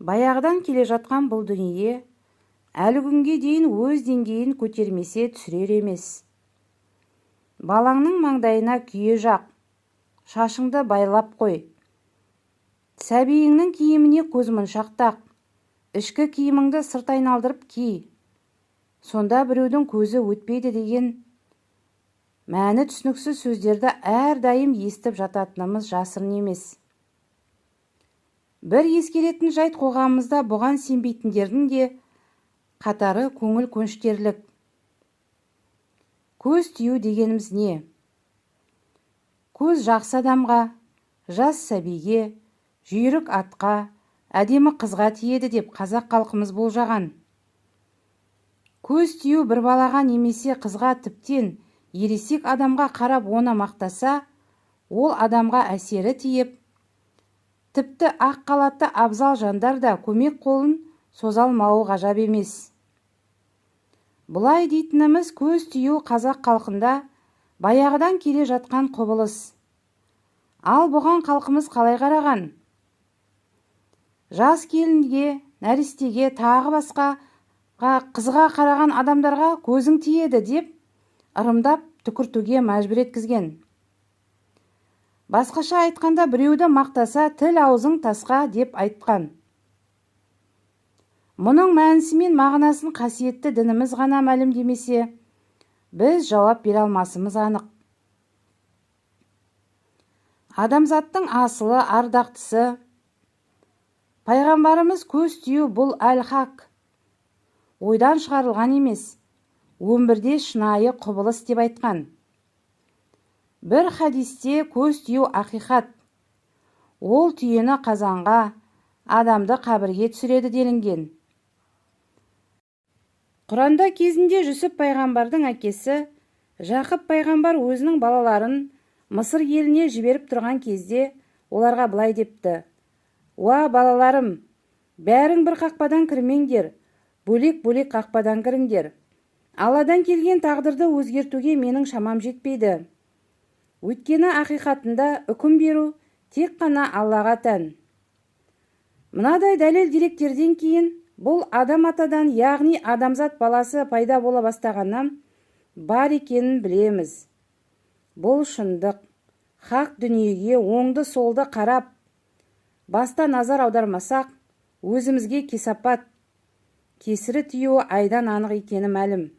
Баяғыдан келе жатқан бұл дүние әлі күнге дейін өз деңгейін көтермесе түсірер емес. Балаңның маңдайына күйе жақ, шашыңды байлап қой. Сәбиіңнің киіміне көзмоншақ тақ, ішкі киіміңді сырт айналдырып ки. Сонда біреудің көзі өтпейді деген мәні түсініксіз сөздерді әрдайым естіп жататынымыз жасырын емес. Бір ескеретін жайт, қоғамымызда бұған сенбейтіндердің де қатары көңіл көншітерлік. Көз тию дегеніміз не? Көз жақсы адамға, жас сәбиге, жүйрік атқа, әдемі қызға тиеді деп қазақ халқымыз болжаған. Көз тию бір балаға немесе қызға, тіптен ересек адамға қарап оны мақтаса, ол адамға әсері тиіп, тіпті ақ қалатты абзал жандар да көмек қолын соза алмауы ғажап емес. Бұлай дейтініміз, көз тию қазақ халқында баяғыдан келе жатқан құбылыс. Ал бұған халқымыз қалай қараған? Жас келінге, нәрестеге, тағы басқаға, қызға қараған адамдарға көзің тиеді деп ырымдап түкіртуге мәжбүр еткізген. Басқаша айтқанда, біреуді мақтаса, тіл аузың тасқа деп айтқан. Мұның мәнісі мен мағынасын қасиетті дініміз ғана мәлімдемесе, біз жауап бере алмасымыз анық. Адамзаттың асылы, ардақтысы, пайғамбарымыз көз тию бұл әл-хақ, ойдан шығарылған емес, өмірде шынайы құбылыс деп айтқан. Бір хадисте көз тию ақиқат, ол түйені қазанға, адамды қабірге түсіреді делінген. Құранда кезінде Жүсіп пайғамбардың әкесі Жақып пайғамбар өзінің балаларын Мысыр еліне жіберіп тұрған кезде оларға былай депті: «Уа балаларым, бәрің бір қақпадан кірмеңдер, бөлек-бөлек қақпадан кіріңдер. Алладан келген тағдырды өзгертуге менің шамам жетпейді. Өйткені ақиқатында үкім беру тек қана Аллаға тән». Мынадай дәлел деректерден кейін бұл адам атадан, яғни адамзат баласы пайда бола бастағаннан бар екенін білеміз. Бұл шындық, хақ дүниеге оңды солды қарап, баста назар аудармасақ, өзімізге кесапат, кесірі тиюі айдан анық екені мәлім.